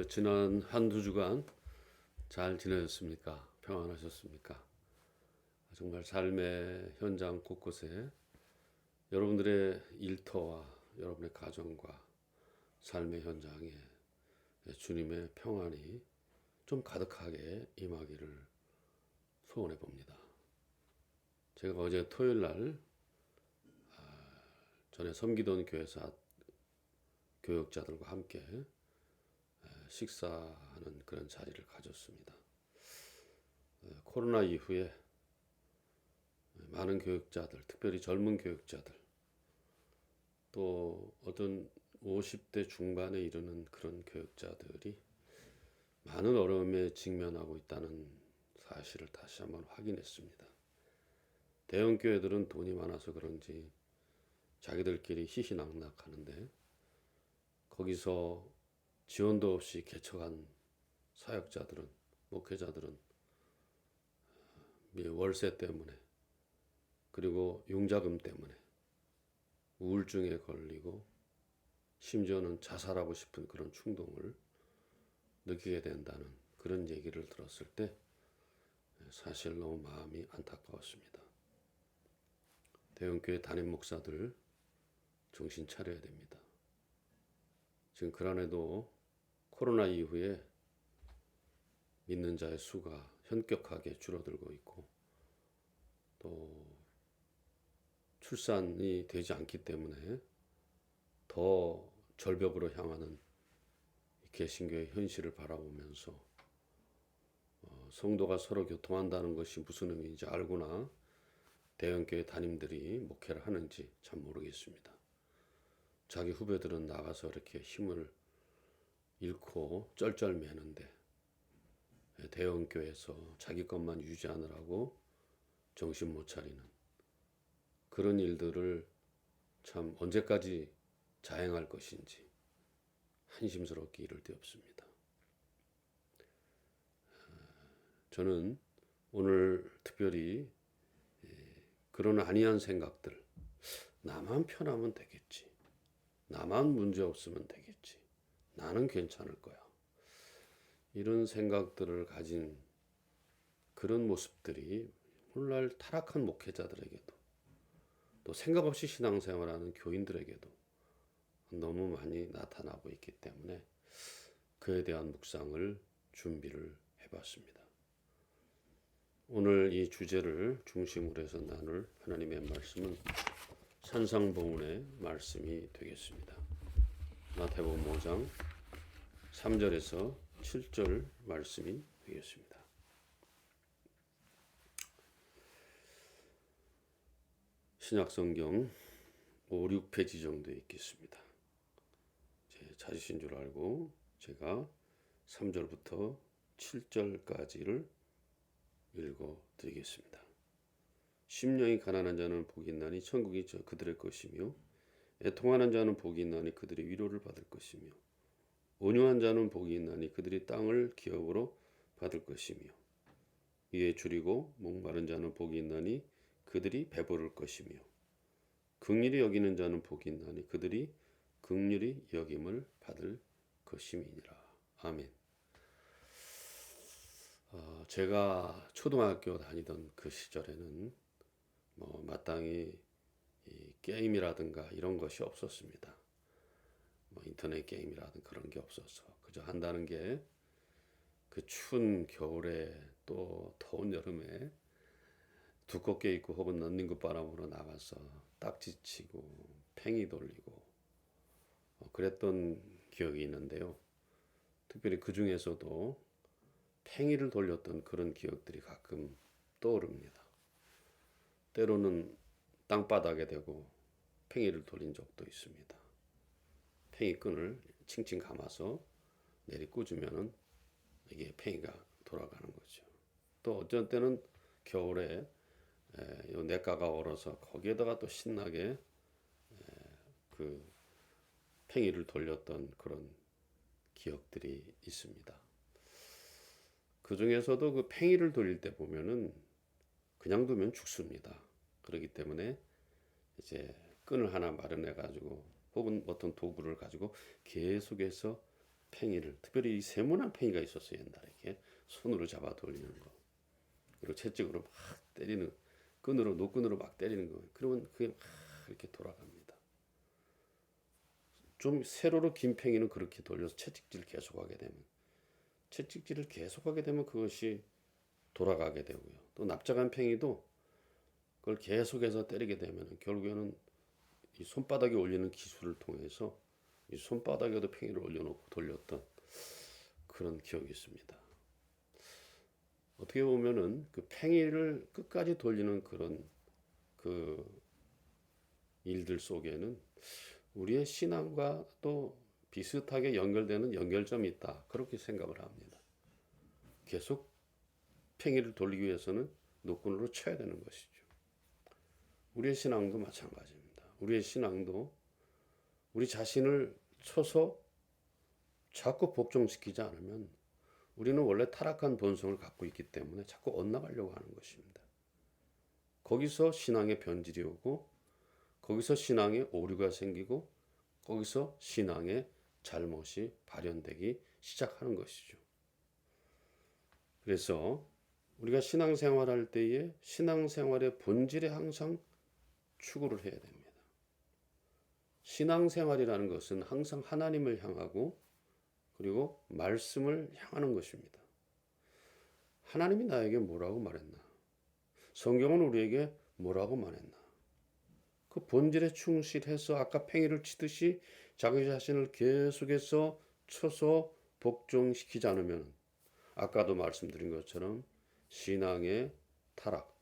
지난 한두 주간 잘 지내셨습니까? 평안하셨습니까? 정말 삶의 현장 곳곳에 여러분들의 일터와 여러분의 가정과 삶의 현장에 주님의 평안이 좀 가득하게 임하기를 소원해 봅니다. 제가 어제 토요일 날 전에 섬기던 교회사 교역자들과 함께 식사하는 그런 자리를 가졌습니다. 코로나 이후에 많은 교육자들, 특별히 젊은 교육자들, 또 어떤 50대 중반에 이르는 그런 교육자들이 많은 어려움에 직면하고 있다는 사실을 다시 한번 확인했습니다. 대형 교회들은 돈이 많아서 그런지 자기들끼리 희희낙낙하는데 거기서 지원도 없이 개척한 사역자들은, 목회자들은 월세 때문에 그리고 융자금 때문에 우울증에 걸리고 심지어는 자살하고 싶은 그런 충동을 느끼게 된다는 그런 얘기를 들었을 때 사실 너무 마음이 안타까웠습니다. 대형교회 담임 목사들 정신 차려야 됩니다. 지금 그란에도 코로나 이후에 믿는 자의 수가 현격하게 줄어들고 있고 또 출산이 되지 않기 때문에 더 절벽으로 향하는 개신교의 현실을 바라보면서 성도가 서로 교통한다는 것이 무슨 의미인지 알고나 대형교회 담임들이 목회를 하는지 참 모르겠습니다. 자기 후배들은 나가서 이렇게 힘을 잃고 쩔쩔매는데 대형교회에서 자기 것만 유지하느라고 정신 못 차리는 그런 일들을 참 언제까지 자행할 것인지 한심스럽게 이를 데 없습니다. 저는 오늘 특별히 그런 아니한 생각들, 나만 편하면 되겠지, 나만 문제 없으면 되겠지, 나는 괜찮을 거야, 이런 생각들을 가진 그런 모습들이 오늘날 타락한 목회자들에게도 또 생각 없이 신앙생활하는 교인들에게도 너무 많이 나타나고 있기 때문에 그에 대한 묵상을 준비를 해봤습니다. 오늘 이 주제를 중심으로 해서 나눌 하나님의 말씀은 산상보훈의 말씀이 되겠습니다. 마태복음 5장 3절에서 7절 말씀이 되겠습니다. 신약성경 5, 6페이지 정도에 있겠습니다. 찾으신 줄 알고 제가 3절부터 7절까지를 읽어드리겠습니다. 심령이 가난한 자는 복이 있나니 천국이 그들의 것이며 애통하는 자는 복이 있나니 그들의 위로를 받을 것이며 온유한 자는 복이 있나니 그들이 땅을 기업으로 받을 것이며 이에 줄이고 목마른 자는 복이 있나니 그들이 배부를 것이며 긍휼히 여기는 자는 복이 있나니 그들이 긍휼히 여김을 받을 것임이니라. 아멘. 제가 초등학교 다니던 그 시절에는 마땅히 이 게임이라든가 이런 것이 없었습니다. 인터넷 게임이라든가 그런 게 없어서 그저 한다는 게 그 추운 겨울에 또 더운 여름에 두껍게 입고 혹은 넌닝구 바람으로 나가서 딱지 치고 팽이 돌리고 그랬던 기억이 있는데요. 특별히 그 중에서도 팽이를 돌렸던 그런 기억들이 가끔 떠오릅니다. 때로는 땅바닥에 대고 팽이를 돌린 적도 있습니다. 팽이끈을 칭칭 감아서 내리 꽂으면은 이게 팽이가 돌아가는 거죠. 또 어쩐 때는 겨울에 요 냇가가 얼어서 거기에다가 또 신나게 그 팽이를 돌렸던 그런 기억들이 있습니다. 그 중에서도 그 팽이를 돌릴 때 보면은 그냥 두면 죽습니다. 그렇기 때문에 이제 끈을 하나 마련해 가지고 혹은 어떤 도구를 가지고 계속해서 팽이를, 특별히 이 세모난 팽이가 있었어요. 옛날에 이렇게 손으로 잡아 돌리는 거, 그리고 채찍으로 막 때리는, 끈으로, 노끈으로 막 때리는 거. 그러면 그게 막 이렇게 돌아갑니다. 좀 세로로 긴 팽이는 그렇게 돌려서 채찍질을 계속하게 되면 그것이 돌아가게 되고요. 또 납작한 팽이도 그걸 계속해서 때리게 되면 결국에는 이 손바닥에 올리는 기술을 통해서 이 손바닥에도 팽이를 올려놓고 돌렸던 그런 기억이 있습니다. 어떻게 보면은 그 팽이를 끝까지 돌리는 그런 그 일들 속에는 우리의 신앙과 또 비슷하게 연결되는 연결점이 있다. 그렇게 생각을 합니다. 계속 팽이를 돌리기 위해서는 노끈으로 쳐야 되는 것이죠. 우리의 신앙도 마찬가지입니다. 우리의 신앙도 우리 자신을 쳐서 자꾸 복종시키지 않으면 우리는 원래 타락한 본성을 갖고 있기 때문에 자꾸 엇나가려고 하는 것입니다. 거기서 신앙의 변질이 오고, 거기서 신앙의 오류가 생기고, 거기서 신앙의 잘못이 발현되기 시작하는 것이죠. 그래서 우리가 신앙생활할 때에 신앙생활의 본질에 항상 추구를 해야 됩니다. 신앙생활이라는 것은 항상 하나님을 향하고 그리고 말씀을 향하는 것입니다. 하나님이 나에게 뭐라고 말했나? 성경은 우리에게 뭐라고 말했나? 그 본질에 충실해서 아까 팽이를 치듯이 자기 자신을 계속해서 쳐서 복종시키지 않으면 아까도 말씀드린 것처럼 신앙의 타락,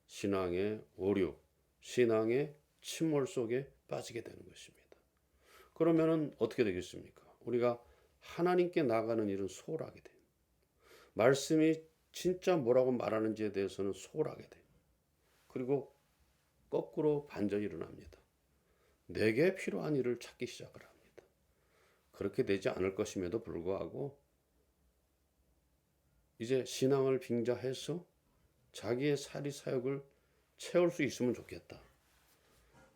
신앙의 오류, 신앙의 침몰 속에 빠지게 되는 것입니다. 그러면은 어떻게 되겠습니까? 우리가 하나님께 나가는 일은 소홀하게 돼요. 말씀이 진짜 뭐라고 말하는지에 대해서는 소홀하게 돼요. 그리고 거꾸로 반전이 일어납니다. 내게 필요한 일을 찾기 시작을 합니다. 그렇게 되지 않을 것임에도 불구하고 이제 신앙을 빙자해서 자기의 사리 사욕을 채울 수 있으면 좋겠다.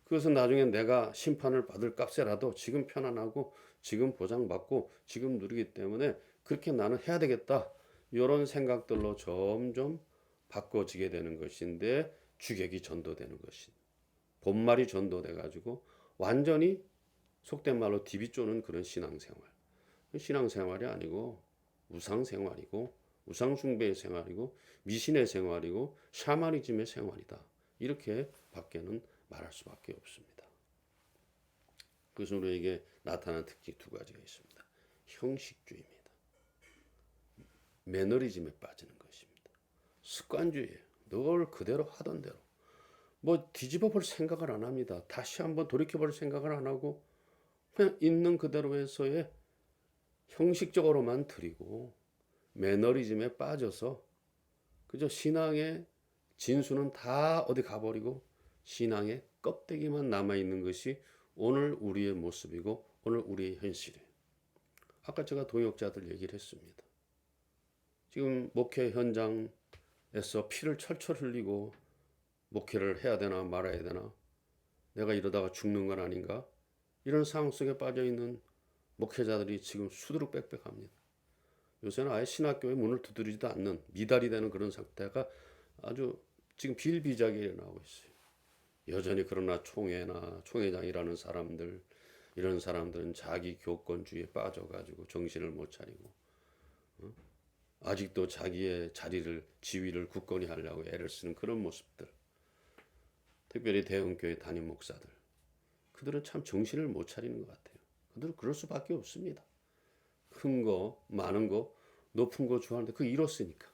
그것은 나중에 내가 심판을 받을 값에라도 지금 편안하고 지금 보장받고 지금 누리기 때문에 그렇게 나는 해야 되겠다. 이런 생각들로 점점 바꿔지게 되는 것인데 주객이 전도되는 것이 본말이 전도돼 가지고 완전히 속된 말로 디비 쪼는 그런 신앙생활. 신앙생활이 아니고 우상생활이고 우상숭배의 생활이고 미신의 생활이고 샤머니즘의 생활이다. 이렇게 밖에는 말할 수밖에 없습니다. 그래서 우리에게 나타나는 특징 두 가지가 있습니다. 형식주의입니다. 매너리즘에 빠지는 것입니다. 습관주의예요. 늘 그대로 하던 대로. 뭐 뒤집어 볼 생각을 안 합니다. 다시 한번 돌이켜 볼 생각을 안 하고 그냥 있는 그대로에서의 형식적으로만 드리고 매너리즘에 빠져서 그저 신앙의 진수는 다 어디 가버리고 신앙의 껍데기만 남아있는 것이 오늘 우리의 모습이고 오늘 우리의 현실이에요. 아까 제가 동역자들 얘기를 했습니다. 지금 목회 현장에서 피를 철철 흘리고 목회를 해야 되나 말아야 되나, 내가 이러다가 죽는 건 아닌가, 이런 상황 속에 빠져있는 목회자들이 지금 수두룩빽빽합니다. 요새는 아예 신학교의 문을 두드리지도 않는 미달이 되는 그런 상태가 아주 지금 비일비재하게 일어나고 있어요. 여전히 그러나 총회나 총회장이라는 사람들, 이런 사람들은 자기 교권주의에 빠져가지고 정신을 못 차리고 아직도 자기의 자리를 지위를 굳건히 하려고 애를 쓰는 그런 모습들. 특별히 대형교회 담임 목사들, 그들은 참 정신을 못 차리는 것 같아요. 그들은 그럴 수밖에 없습니다. 큰 거, 많은 거, 높은 거 좋아하는데 그거 잃었으니까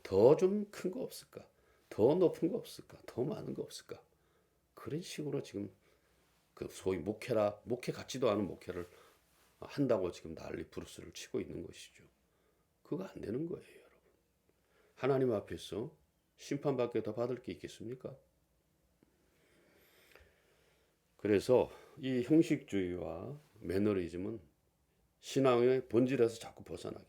더 좀 큰 거 없을까? 더 높은 거 없을까? 더 많은 거 없을까? 그런 식으로 지금 그 소위 목회 같지도 않은 목회를 한다고 지금 난리 부르스를 치고 있는 것이죠. 그거 안 되는 거예요, 여러분. 하나님 앞에서 심판밖에 더 받을 게 있겠습니까? 그래서 이 형식주의와 매너리즘은 신앙의 본질에서 자꾸 벗어나게,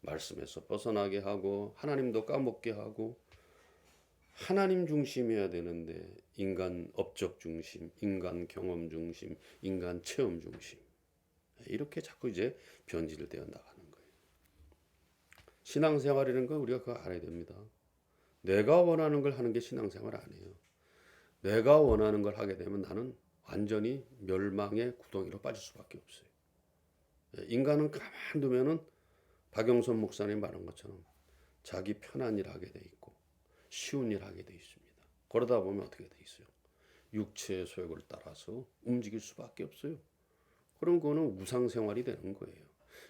말씀에서 벗어나게 하고 하나님도 까먹게 하고, 하나님 중심이어야 되는데 인간 업적 중심, 인간 경험 중심, 인간 체험 중심, 이렇게 자꾸 이제 변질을 되어 나가는 거예요. 신앙생활이라는 건 우리가 그거 알아야 됩니다. 내가 원하는 걸 하는 게 신앙생활 아니에요. 내가 원하는 걸 하게 되면 나는 완전히 멸망의 구덩이로 빠질 수밖에 없어요. 인간은 가만두면은 박영선 목사님 말한 것처럼 자기 편한 일 하게 돼 있고 쉬운 일 하게 돼 있습니다. 그러다 보면 어떻게 돼 있어요? 육체의 소욕을 따라서 움직일 수밖에 없어요. 그럼 그거는 우상생활이 되는 거예요.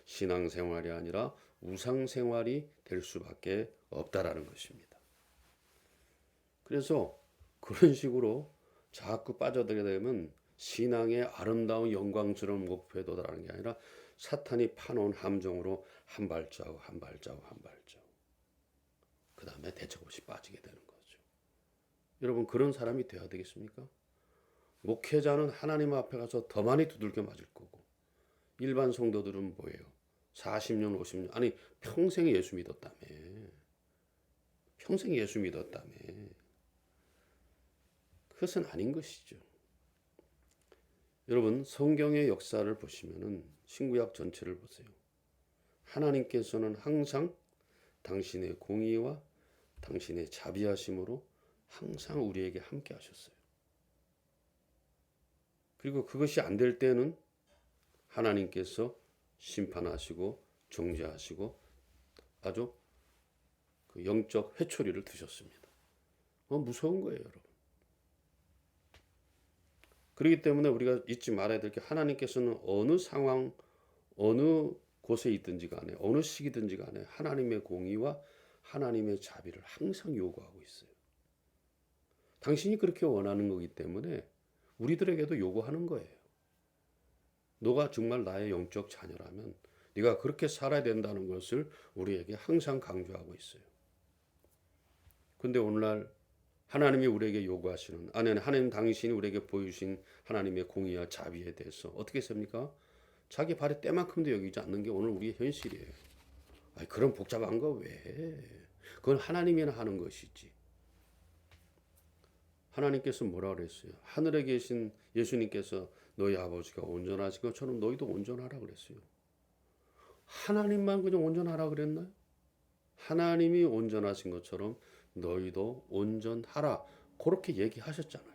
신앙생활이 아니라 우상생활이 될 수밖에 없다라는 것입니다. 그래서 그런 식으로 자꾸 빠져들게 되면 신앙의 아름다운 영광스러운 목표에 도달하는 게 아니라 사탄이 파놓은 함정으로 한 발자국 한 발자국 한 발자국 그 다음에 대책 없이 빠지게 되는 거죠. 여러분 그런 사람이 되어야 되겠습니까? 목회자는 하나님 앞에 가서 더 많이 두들겨 맞을 거고 일반 성도들은 뭐예요? 40년 50년 아니 평생 예수 믿었다며. 평생 예수 믿었다며. 그것은 아닌 것이죠. 여러분 성경의 역사를 보시면은 신구약 전체를 보세요. 하나님께서는 항상 당신의 공의와 당신의 자비하심으로 항상 우리에게 함께 하셨어요. 그리고 그것이 안 될 때는 하나님께서 심판하시고 정죄하시고 아주 그 영적 회초리를 드셨습니다. 무서운 거예요, 여러분. 그렇기 때문에 우리가 잊지 말아야 될 게 하나님께서는 어느 상황, 어느 곳에 있든지 간에 어느 시기든지 간에 하나님의 공의와 하나님의 자비를 항상 요구하고 있어요. 당신이 그렇게 원하는 거기 때문에 우리들에게도 요구하는 거예요. 너가 정말 나의 영적 자녀라면 네가 그렇게 살아야 된다는 것을 우리에게 항상 강조하고 있어요. 근데 오늘날 하나님이 우리에게 요구하시는 하나님 당신이 우리에게 보여주신 하나님의 공의와 자비에 대해서 어떻게 씁니까? 자기 발에 때만큼도 여기지 않는 게 오늘 우리의 현실이에요. 아니, 그런 복잡한 거 왜 해? 그건 하나님이나 하는 것이지. 하나님께서 뭐라 그랬어요? 하늘에 계신 예수님께서 너희 아버지가 온전하신 것처럼 너희도 온전하라 그랬어요. 하나님만 그냥 온전하라 그랬나요? 하나님이 온전하신 것처럼 너희도 온전하라. 그렇게 얘기하셨잖아요.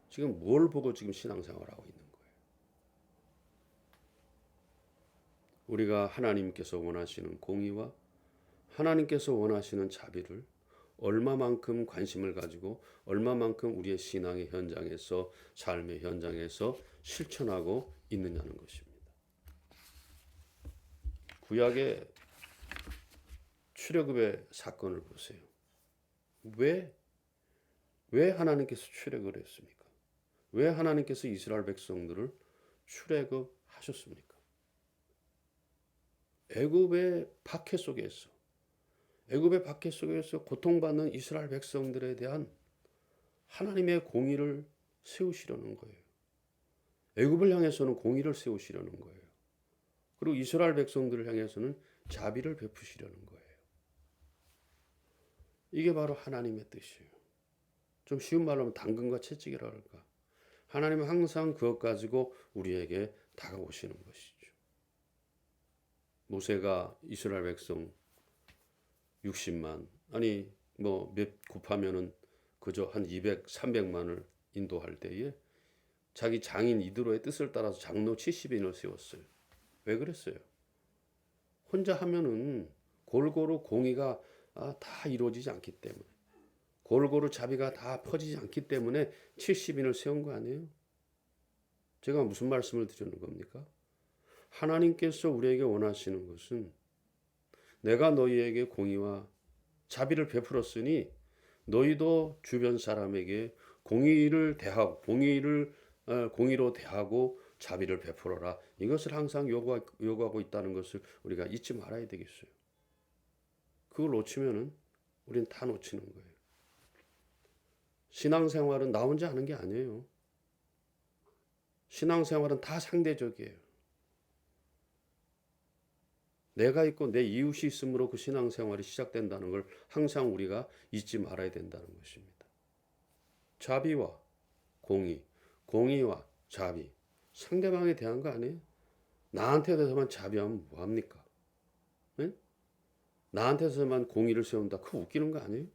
지금 뭘 보고 지금 신앙생활하고 있는 거예요? 우리가 하나님께서 원하시는 공의와 하나님께서 원하시는 자비를 얼마만큼 관심을 가지고 얼마만큼 우리의 신앙의 현장에서 삶의 현장에서 실천하고 있느냐는 것입니다. 구약의 출애굽의 사건을 보세요. 왜 하나님께서 출애굽을 했습니까? 왜 하나님께서 이스라엘 백성들을 출애굽하셨습니까? 애굽의 박해 속에서 고통받는 이스라엘 백성들에 대한 하나님의 공의를 세우시려는 거예요. 애굽을 향해서는 공의를 세우시려는 거예요. 그리고 이스라엘 백성들을 향해서는 자비를 베푸시려는 거예요. 이게 바로 하나님의 뜻이에요. 좀 쉬운 말로 하면 당근과 채찍이라 할까. 하나님은 항상 그것 가지고 우리에게 다가오시는 것이죠. 모세가 이스라엘 백성 60만 아니 몇 곱하면은 그저 한 200, 300만을 인도할 때에 자기 장인 이드로의 뜻을 따라서 장로 70인을 세웠어요. 왜 그랬어요? 혼자 하면은 골고루 공의가 다 이루어지지 않기 때문에 골고루 자비가 다 퍼지지 않기 때문에 70인을 세운 거 아니에요? 제가 무슨 말씀을 드리는 겁니까? 하나님께서 우리에게 원하시는 것은 내가 너희에게 공의와 자비를 베풀었으니 너희도 주변 사람에게 공의로 대하고 자비를 베풀어라. 이것을 항상 요구하고 있다는 것을 우리가 잊지 말아야 되겠어요. 그걸 놓치면은 우리는 다 놓치는 거예요. 신앙생활은 나 혼자 하는 게 아니에요. 신앙생활은 다 상대적이에요. 내가 있고 내 이웃이 있으므로 그 신앙생활이 시작된다는 걸 항상 우리가 잊지 말아야 된다는 것입니다. 자비와 공의, 공의와 자비, 상대방에 대한 거 아니에요? 나한테 대해서만 자비하면 뭐합니까? 네? 나한테서만 공의를 세운다. 그거 웃기는 거 아니에요?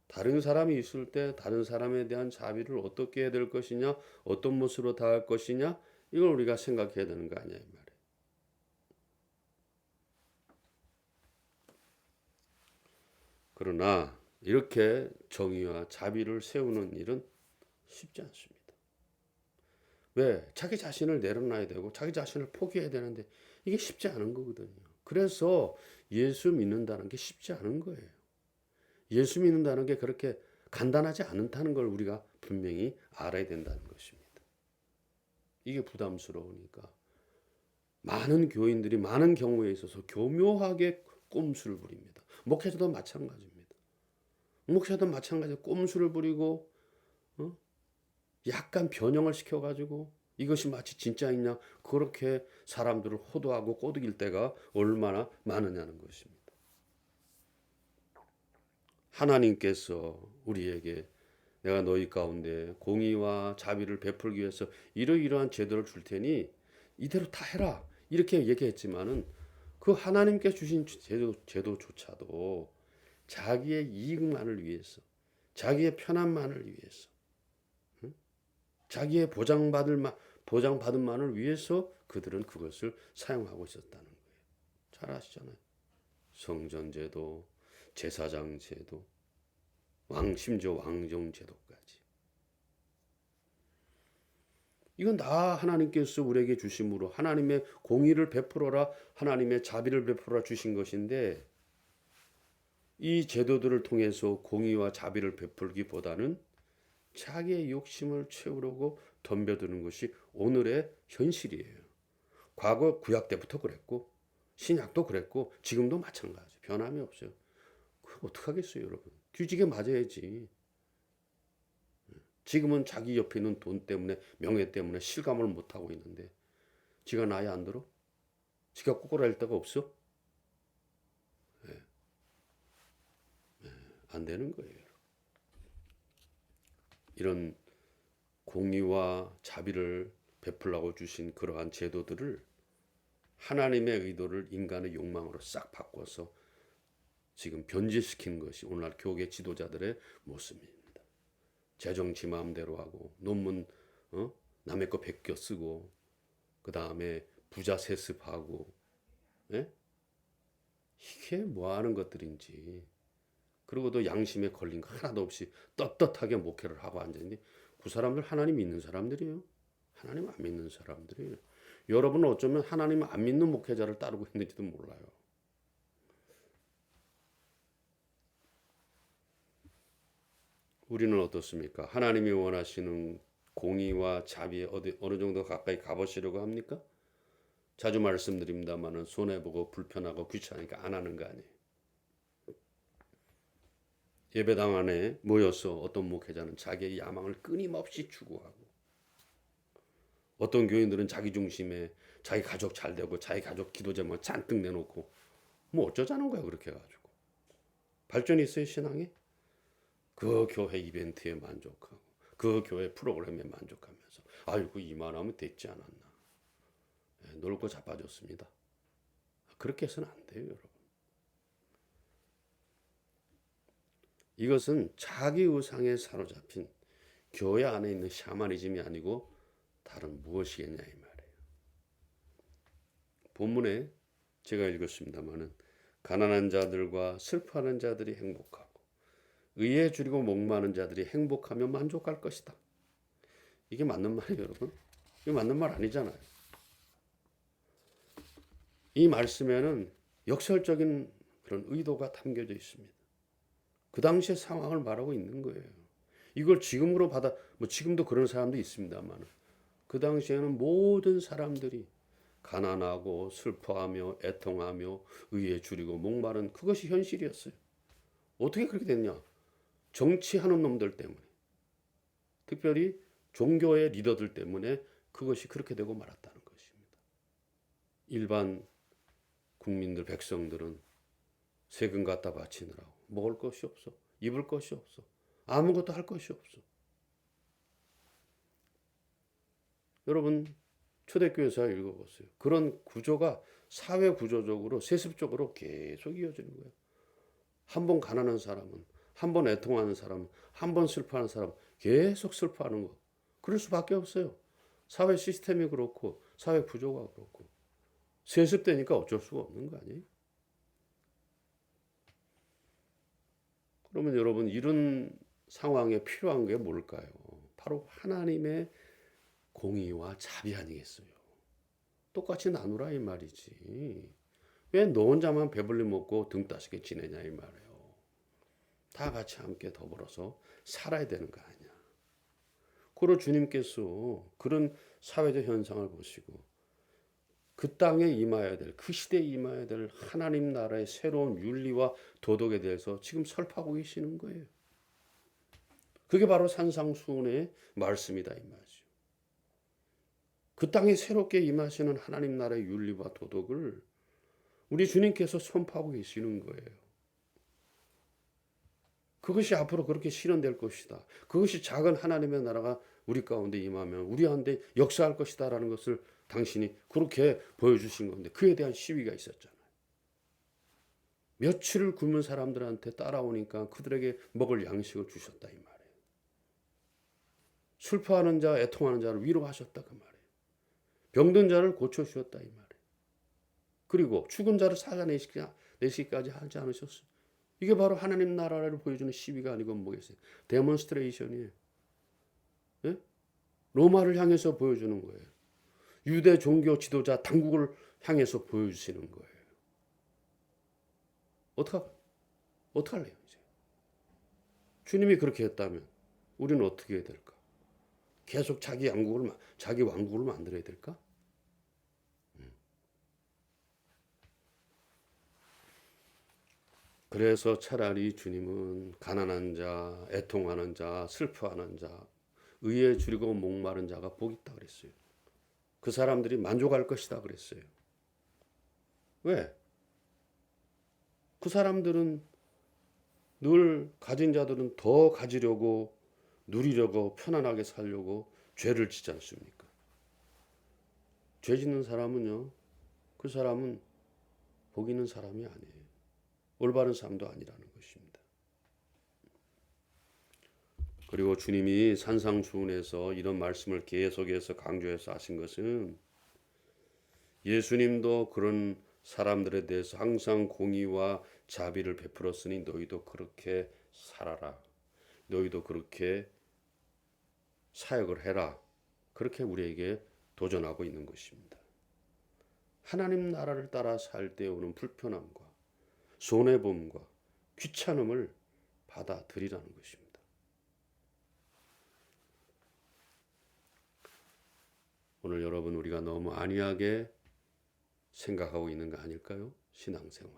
다른 사람이 있을 때 다른 사람에 대한 자비를 어떻게 해야 될 것이냐, 어떤 모습으로 다할 것이냐, 이걸 우리가 생각해야 되는 거 아니야 이 말이에요. 그러나 이렇게 정의와 자비를 세우는 일은 쉽지 않습니다. 왜? 자기 자신을 내려놔야 되고 자기 자신을 포기해야 되는데 이게 쉽지 않은 거거든요. 그래서 예수 믿는다는 게 쉽지 않은 거예요. 예수 믿는다는 게 그렇게 간단하지 않다는 걸 우리가 분명히 알아야 된다는 것입니다. 이게 부담스러우니까 많은 교인들이 많은 경우에 있어서 교묘하게 꼼수를 부립니다. 목회자도 마찬가지입니다. 목회자도 마찬가지로 꼼수를 부리고 약간 변형을 시켜가지고 이것이 마치 진짜이냐 그렇게 사람들을 호도하고 꼬드길 때가 얼마나 많으냐는 것입니다. 하나님께서 우리에게 내가 너희 가운데 공의와 자비를 베풀기 위해서 이러이러한 제도를 줄 테니 이대로 다 해라 이렇게 얘기했지만은 그 하나님께 주신 제도조차도 자기의 이익만을 위해서 자기의 편안만을 위해서 자기의 보장받은 만을 위해서 그들은 그것을 사용하고 있었다는 거예요. 잘 아시잖아요. 성전제도, 제사장제도, 심지어 왕정제도까지. 이건 다 하나님께서 우리에게 주심으로 하나님의 공의를 베풀어라, 하나님의 자비를 베풀어라 주신 것인데 이 제도들을 통해서 공의와 자비를 베풀기보다는 자기의 욕심을 채우려고 덤벼드는 것이 오늘의 현실이에요. 과거 구약 때부터 그랬고 신약도 그랬고 지금도 마찬가지. 변함이 없어요. 그거 어떡하겠어요, 여러분. 뒤지게 맞아야지. 지금은 자기 옆에 있는 돈 때문에 명예 때문에 실감을 못하고 있는데 지가 나이 안 들어? 지가 꼬꾸라질 데가 없어? 안 되는 거예요. 이런 공의와 자비를 베풀라고 주신 그러한 제도들을 하나님의 의도를 인간의 욕망으로 싹 바꿔서 지금 변질시킨 것이 오늘날 교계 지도자들의 모습입니다. 재정 지 마음대로 하고 논문 남의 거 베껴 쓰고 그 다음에 부자 세습하고 예? 이게 뭐 하는 것들인지 그리고도 양심에 걸린 거 하나도 없이 떳떳하게 목회를 하고 앉았니 그 사람들 하나님 믿는 사람들이에요. 하나님 안 믿는 사람들이에요. 여러분은 어쩌면 하나님 안 믿는 목회자를 따르고 있는지도 몰라요. 우리는 어떻습니까? 하나님이 원하시는 공의와 자비에 어느 정도 가까이 가보시려고 합니까? 자주 말씀드립니다만은 손해보고 불편하고 귀찮으니까 안 하는 거 아니에요. 예배당 안에 모여서 어떤 목회자는 자기의 야망을 끊임없이 추구하고 어떤 교인들은 자기 중심에 자기 가족 잘 되고 자기 가족 기도 제목 잔뜩 내놓고 뭐 어쩌자는 거야 그렇게 해가지고 발전이 있어요 신앙이? 그 교회 이벤트에 만족하고 그 교회 프로그램에 만족하면서 아이고 이만하면 됐지 않았나 놀 거 자빠졌습니다. 그렇게 해서는 안 돼요 여러분. 이것은 자기 의상에 사로잡힌 교회 안에 있는 샤머니즘이 아니고 다른 무엇이겠냐 이 말이에요. 본문에 제가 읽었습니다마는 가난한 자들과 슬퍼하는 자들이 행복하고 의에 줄이고 목마른 자들이 행복하며 만족할 것이다. 이게 맞는 말이에요 여러분? 이게 맞는 말 아니잖아요. 이 말씀에는 역설적인 그런 의도가 담겨져 있습니다. 그 당시의 상황을 말하고 있는 거예요. 이걸 지금으로 지금도 그런 사람도 있습니다만 그 당시에는 모든 사람들이 가난하고 슬퍼하며 애통하며 의에 줄이고 목마른 그것이 현실이었어요. 어떻게 그렇게 됐냐? 정치하는 놈들 때문에 특별히 종교의 리더들 때문에 그것이 그렇게 되고 말았다는 것입니다. 일반 국민들 백성들은 세금 갖다 바치느라고 먹을 것이 없어 입을 것이 없어 아무것도 할 것이 없어. 여러분 초대교회에서 읽어보세요. 그런 구조가 사회 구조적으로 세습적으로 계속 이어지는 거예요. 한 번 가난한 사람은, 한 번 애통하는 사람은, 한 번 슬퍼하는 사람은 계속 슬퍼하는 거. 그럴 수밖에 없어요. 사회 시스템이 그렇고 사회 구조가 그렇고 세습되니까 어쩔 수가 없는 거 아니에요? 그러면 여러분 이런 상황에 필요한 게 뭘까요? 바로 하나님의 공의와 자비 아니겠어요? 똑같이 나누라 이 말이지. 왜 너 혼자만 배불리 먹고 등 따시게 지내냐 이 말이에요. 다 같이 함께 더불어서 살아야 되는 거 아니야. 그러 주님께서 그런 사회적 현상을 보시고 그 땅에 임하여야 될, 그 시대에 임하여야 될 하나님 나라의 새로운 윤리와 도덕에 대해서 지금 설파하고 계시는 거예요. 그게 바로 산상수훈의 말씀이다 이 말이죠. 그 땅에 새롭게 임하시는 하나님 나라의 윤리와 도덕을 우리 주님께서 선포하고 계시는 거예요. 그것이 앞으로 그렇게 실현될 것이다. 그것이 작은 하나님의 나라가 우리 가운데 임하면 우리한테 역사할 것이다라는 것을 당신이 그렇게 보여주신 건데 그에 대한 시위가 있었잖아요. 며칠을 굶은 사람들한테 따라오니까 그들에게 먹을 양식을 주셨다 이 말이에요. 슬퍼하는 자, 애통하는 자를 위로하셨다 그 말이에요. 병든 자를 고쳐주셨다 이 말이에요. 그리고 죽은 자를 살아내시기까지 하지 않으셨어요. 이게 바로 하나님 나라를 보여주는 시위가 아니고 뭐겠어요? 데몬스트레이션이에요. 예? 로마를 향해서 보여주는 거예요. 유대 종교 지도자 당국을 향해서 보여주시는 거예요. 어떡할래요 이제? 주님이 그렇게 했다면 우리는 어떻게 해야 될까? 계속 자기 왕국을 만들어야 될까? 그래서 차라리 주님은 가난한 자, 애통하는 자, 슬퍼하는 자, 의에 줄이고 목마른 자가 복이 있다 그랬어요. 그 사람들이 만족할 것이다 그랬어요. 왜? 그 사람들은 늘 가진 자들은 더 가지려고 누리려고 편안하게 살려고 죄를 짓지 않습니까? 죄 짓는 사람은요, 그 사람은 복 있는 사람이 아니에요. 올바른 삶도 아니라는 것입니다. 그리고 주님이 산상수훈에서 이런 말씀을 계속해서 강조해서 하신 것은 예수님도 그런 사람들에 대해서 항상 공의와 자비를 베풀었으니 너희도 그렇게 살아라. 너희도 그렇게 사역을 해라. 그렇게 우리에게 도전하고 있는 것입니다. 하나님 나라를 따라 살 때 오는 불편함과 손해봄과 귀찮음을 받아들이라는 것입니다. 오늘 여러분 우리가 너무 안이하게 생각하고 있는 거 아닐까요? 신앙생활.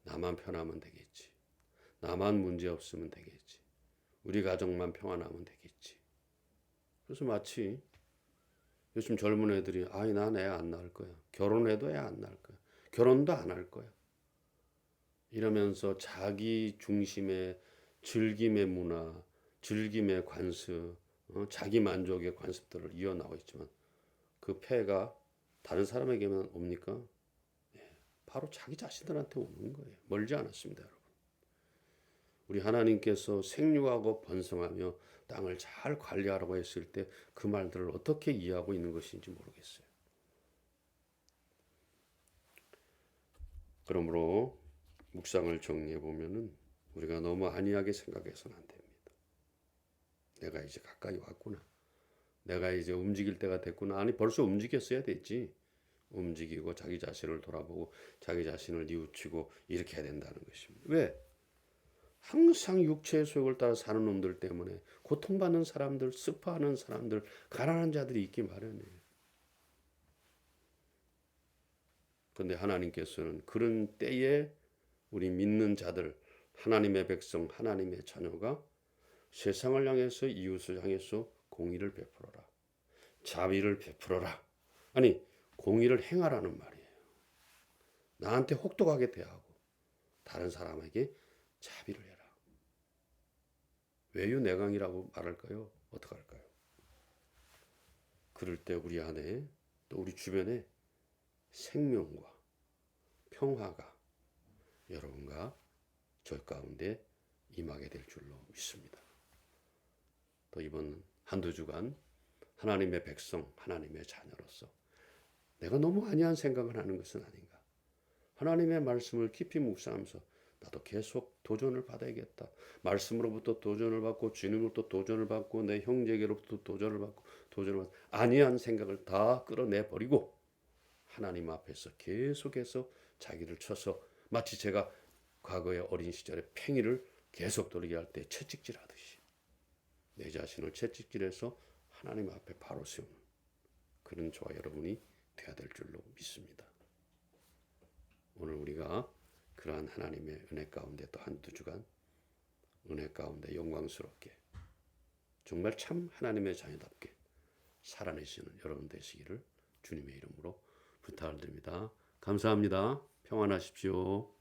나만 편하면 되겠지. 나만 문제 없으면 되겠지. 우리 가정만 평안하면 되겠지. 그래서 마치 요즘 젊은 애들이 난 애 안 낳을 거야. 결혼해도 애 안 낳을 거야. 결혼도 안 할 거야. 이러면서 자기 중심의 즐김의 문화, 즐김의 관습, 자기 만족의 관습들을 이어나가고 있지만 그 폐가 다른 사람에게만 옵니까? 바로 자기 자신들한테 오는 거예요. 멀지 않았습니다, 여러분. 우리 하나님께서 생육하고 번성하며 땅을 잘 관리하라고 했을 때 그 말들을 어떻게 이해하고 있는 것인지 모르겠어요. 그러므로 묵상을 정리해 보면은 우리가 너무 안이하게 생각해서는 안 됩니다. 내가 이제 가까이 왔구나. 내가 이제 움직일 때가 됐구나. 아니 벌써 움직였어야 됐지. 움직이고 자기 자신을 돌아보고 자기 자신을 뉘우치고 이렇게 해야 된다는 것입니다. 왜? 항상 육체의 소욕을 따라 사는 놈들 때문에 고통받는 사람들, 슬퍼하는 사람들, 가난한 자들이 있기 마련이에요. 그런데 하나님께서는 그런 때에 우리 믿는 자들, 하나님의 백성, 하나님의 자녀가 세상을 향해서 이웃을 향해서 공의를 베풀어라. 자비를 베풀어라. 아니 공의를 행하라는 말이에요. 나한테 혹독하게 대하고 다른 사람에게 자비를 해라. 외유내강이라고 말할까요? 어떡할까요? 그럴 때 우리 안에 또 우리 주변에 생명과 평화가 여러분과 저 가운데 임하게 될 줄로 믿습니다. 또 이번 한두 주간 하나님의 백성, 하나님의 자녀로서 내가 너무 안이한 생각을 하는 것은 아닌가. 하나님의 말씀을 깊이 묵상하면서 나도 계속 도전을 받아야겠다. 말씀으로부터 도전을 받고 주님으로부터 도전을 받고 내 형제에게로부터 도전을 받고 안이한 생각을 다 끌어내 버리고 하나님 앞에서 계속해서 자기를 쳐서 마치 제가 과거의 어린 시절에 팽이를 계속 돌리게 할 때 채찍질하듯이 내 자신을 채찍질해서 하나님 앞에 바로 세우는 그런 저와 여러분이 되어야 될 줄로 믿습니다. 오늘 우리가 그러한 하나님의 은혜 가운데 또 한두 주간 은혜 가운데 영광스럽게 정말 참 하나님의 자녀답게 살아내시는 여러분 되시기를 주님의 이름으로 부탁을 드립니다. 감사합니다. 평안하십시오.